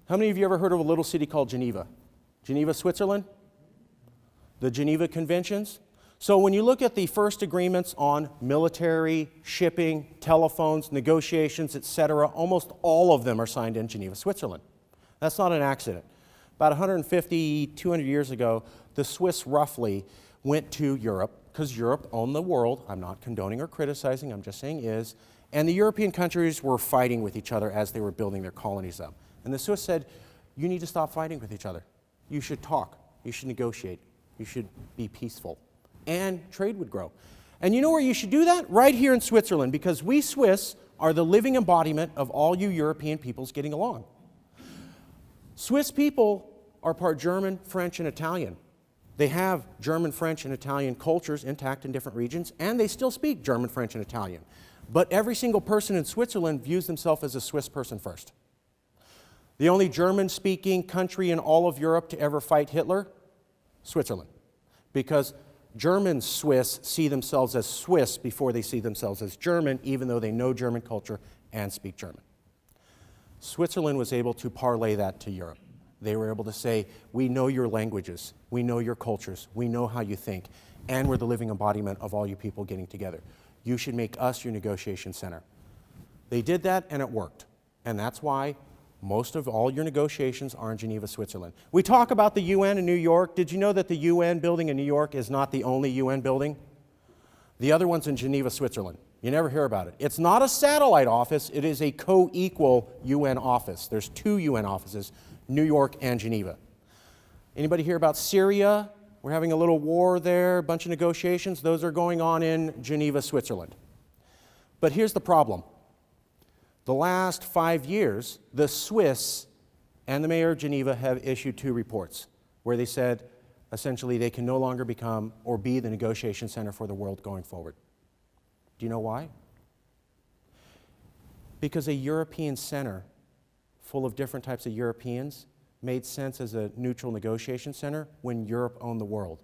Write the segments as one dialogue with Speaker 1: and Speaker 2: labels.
Speaker 1: How many of you ever heard of a little city called Geneva? Geneva, Switzerland? The Geneva Conventions? So when you look at the first agreements on military, shipping, telephones, negotiations, etc., almost all of them are signed in Geneva, Switzerland. That's not an accident. About 150, 200 years ago, the Swiss roughly went to Europe, because Europe owned the world. I'm not condoning or criticizing, I'm just saying is. And the European countries were fighting with each other as they were building their colonies up. And the Swiss said, you need to stop fighting with each other. You should talk. You should negotiate. You should be peaceful. And trade would grow. And you know where you should do that? Right here in Switzerland, because we Swiss are the living embodiment of all you European peoples getting along. Swiss people are part German, French, and Italian. They have German, French, and Italian cultures intact in different regions, and they still speak German, French, and Italian. But every single person in Switzerland views themselves as a Swiss person first. The only German-speaking country in all of Europe to ever fight Hitler? Switzerland. Because German Swiss see themselves as Swiss before they see themselves as German, even though they know German culture and speak German. Switzerland was able to parlay that to Europe. They were able to say, we know your languages, we know your cultures, we know how you think, and we're the living embodiment of all you people getting together. You should make us your negotiation center. They did that, and it worked. And that's why most of all your negotiations are in Geneva, Switzerland. We talk about the UN in New York. Did you know that the UN building in New York is not the only UN building? The other one's in Geneva, Switzerland. You never hear about it. It's not a satellite office. It is a co-equal UN office. There's 2 UN offices, New York and Geneva. Anybody hear about Syria? We're having a little war there, a bunch of negotiations. Those are going on in Geneva, Switzerland. But here's the problem. The last 5 years, the Swiss and the mayor of Geneva have issued 2 reports where they said, essentially, they can no longer become or be the negotiation center for the world going forward. Do you know why? Because a European center full of different types of Europeans made sense as a neutral negotiation center when Europe owned the world.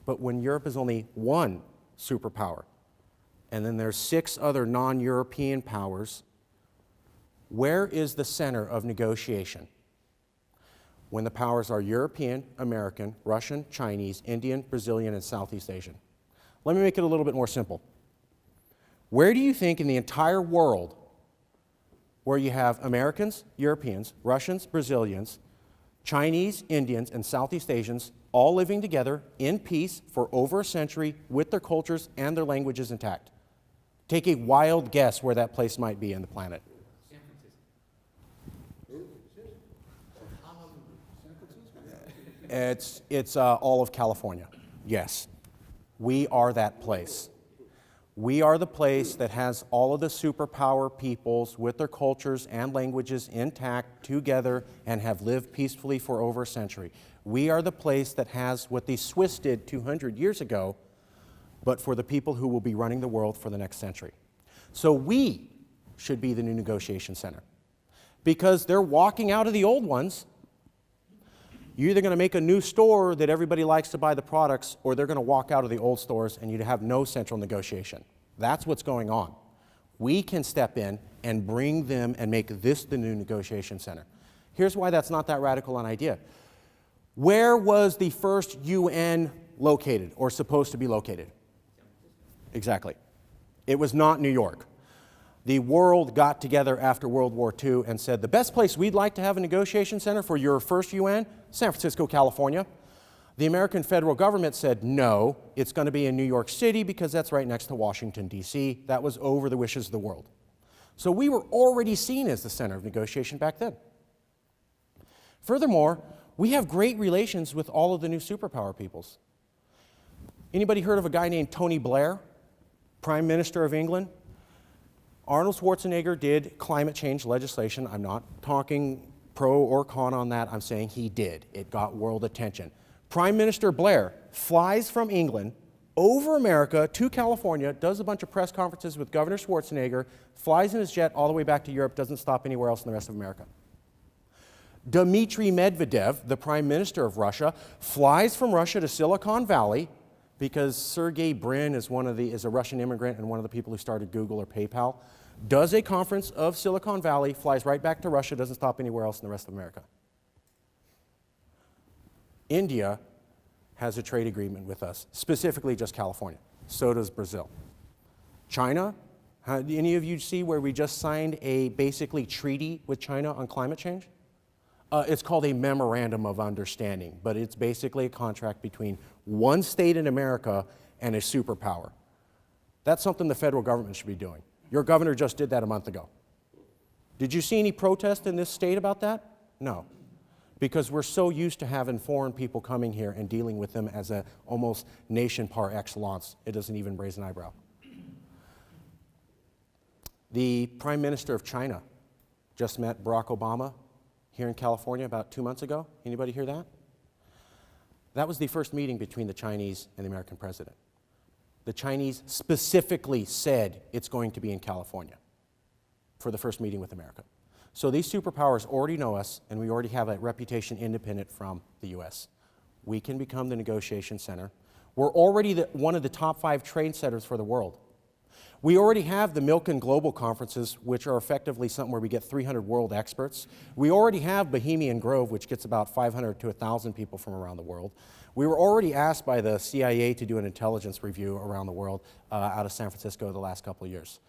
Speaker 1: But when Europe is only one superpower, and then there's 6 other non-European powers, where is the center of negotiation? When the powers are European, American, Russian, Chinese, Indian, Brazilian, and Southeast Asian. Let me make it a little bit more simple. Where do you think in the entire world where you have Americans, Europeans, Russians, Brazilians, Chinese, Indians, and Southeast Asians all living together in peace for over a century with their cultures and their languages intact? Take a wild guess where that place might be in the planet. It's all of California. Yes, we are that place. We are the place that has all of the superpower peoples with their cultures and languages intact together and have lived peacefully for over a century. We are the place that has what the Swiss did 200 years ago, but for the people who will be running the world for the next century. So we should be the new negotiation center because they're walking out of the old ones. You're either going to make a new store that everybody likes to buy the products, or they're going to walk out of the old stores and you'd have no central negotiation. That's what's going on. We can step in and bring them and make this the new negotiation center. Here's why that's not that radical an idea. Where was the first UN located or supposed to be located? Exactly. It was not New York. The world got together after World War II and said, the best place we'd like to have a negotiation center for your first UN, San Francisco, California. The American federal government said, no, it's going to be in New York City because that's right next to Washington, D.C. That was over the wishes of the world. So we were already seen as the center of negotiation back then. Furthermore, we have great relations with all of the new superpower peoples. Anybody heard of a guy named Tony Blair, Prime Minister of England? Arnold Schwarzenegger did climate change legislation. I'm not talking pro or con on that. I'm saying he did. It got world attention. Prime Minister Blair flies from England over America to California, does a bunch of press conferences with Governor Schwarzenegger, flies in his jet all the way back to Europe, doesn't stop anywhere else in the rest of America. Dmitry Medvedev, the Prime Minister of Russia, flies from Russia to Silicon Valley because Sergey Brin is a Russian immigrant and one of the people who started Google or PayPal. Does a conference of Silicon Valley, flies right back to Russia, doesn't stop anywhere else in the rest of America. India has a trade agreement with us, specifically just California. So does Brazil. China, any of you see where we just signed a basically treaty with China on climate change? It's called a memorandum of understanding, but it's basically a contract between one state in America and a superpower. That's something the federal government should be doing. Your governor just did that a month ago. Did you see any protest in this state about that? No. Because we're so used to having foreign people coming here and dealing with them as a almost nation par excellence, it doesn't even raise an eyebrow. The Prime Minister of China just met Barack Obama here in California about 2 months ago. Anybody hear that? That was the first meeting between the Chinese and the American president. The Chinese specifically said it's going to be in California for the first meeting with America. So these superpowers already know us, and we already have a reputation independent from the US. We can become the negotiation center. We're already one of the top 5 trade centers for the world. We already have the Milken Global Conferences, which are effectively something where we get 300 world experts. We already have Bohemian Grove, which gets about 500 to 1,000 people from around the world. We were already asked by the CIA to do an intelligence review around the world out of San Francisco the last couple of years.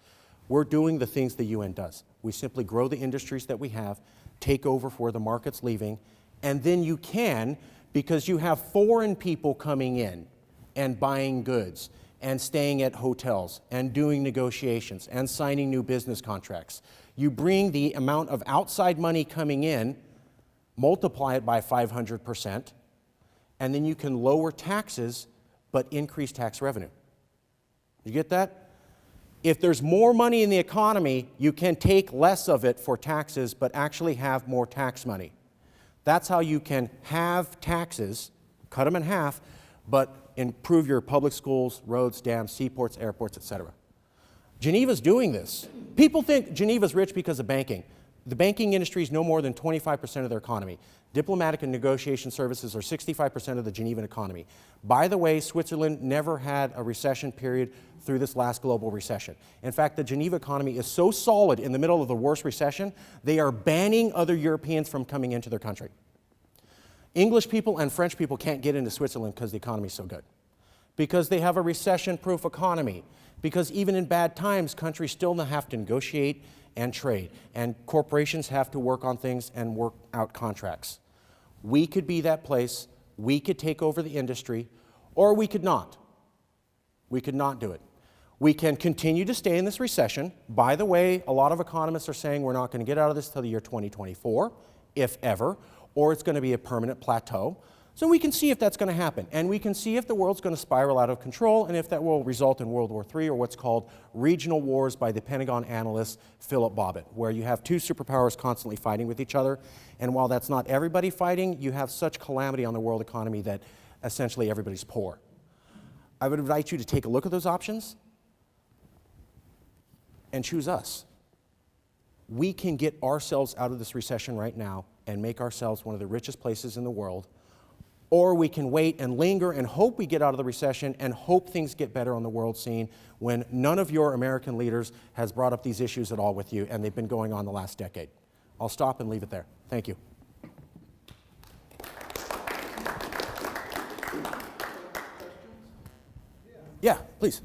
Speaker 1: We're doing the things the UN does. We simply grow the industries that we have, take over for where the market's leaving, and then you can, because you have foreign people coming in and buying goods, and staying at hotels, and doing negotiations, and signing new business contracts. You bring the amount of outside money coming in, multiply it by 500%, and then you can lower taxes, but increase tax revenue. You get that? If there's more money in the economy, you can take less of it for taxes, but actually have more tax money. That's how you can have taxes, cut them in half, but improve your public schools, roads, dams, seaports, airports, etc. Geneva's doing this. People think Geneva's rich because of banking. The banking industry is no more than 25% of their economy. Diplomatic and negotiation services are 65% of the Genevan economy. By the way, Switzerland never had a recession period through this last global recession. In fact, the Geneva economy is so solid in the middle of the worst recession, they are banning other Europeans from coming into their country. English people and French people can't get into Switzerland because the economy is so good. Because they have a recession-proof economy. Because even in bad times, countries still have to negotiate and trade. And corporations have to work on things and work out contracts. We could be that place. We could take over the industry, or we could not. We could not do it. We can continue to stay in this recession. By the way, a lot of economists are saying we're not going to get out of this till the year 2024, if ever, or it's going to be a permanent plateau. So we can see if that's going to happen, and we can see if the world's going to spiral out of control and if that will result in World War III or what's called regional wars by the Pentagon analyst Philip Bobbitt, where you have 2 superpowers constantly fighting with each other, and while that's not everybody fighting, you have such calamity on the world economy that essentially everybody's poor. I would invite you to take a look at those options and choose us. We can get ourselves out of this recession right now and make ourselves one of the richest places in the world. Or we can wait and linger and hope we get out of the recession and hope things get better on the world scene when none of your American leaders has brought up these issues at all with you, and they've been going on the last decade. I'll stop and leave it there. Thank you. Yeah, please.